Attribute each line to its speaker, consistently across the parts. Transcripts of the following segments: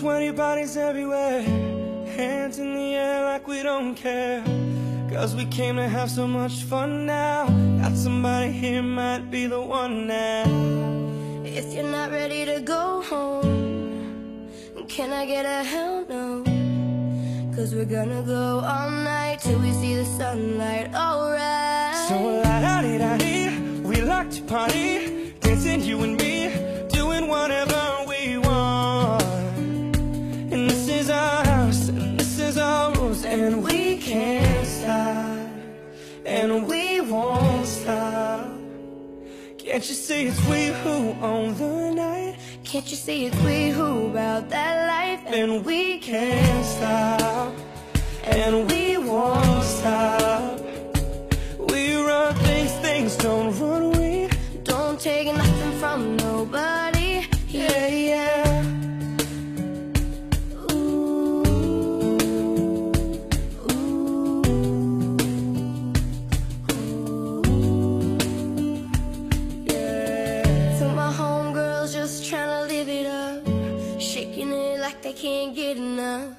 Speaker 1: sweaty bodies everywhere, hands in the air like we don't care. Cause we came to have so much fun now. Got somebody here, might be the one now.
Speaker 2: If you're not ready to go home, can I get a hell no? Cause we're gonna go all night till we see the sunlight, alright.
Speaker 1: So la-da-dee-da-dee, we like to party, dancing you and me, doing whatever we want. And this is our house, and this is our rules, and we can't stop, and we won't stop. Can't you see it's we who own the night?
Speaker 2: Can't you see it's we who about that life?
Speaker 1: And we can't stop, and we won't stop. We run things don't run we.
Speaker 2: Don't take nothing from nobody.
Speaker 1: Yeah, yeah.
Speaker 2: Ooh, ooh, ooh, yeah. So my homegirls just tryna live it up, shaking it like they can't get enough.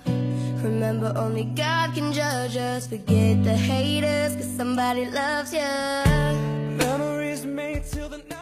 Speaker 2: Remember, only God can judge us. Forget the haters, cause somebody loves ya.
Speaker 1: Memories made till the night.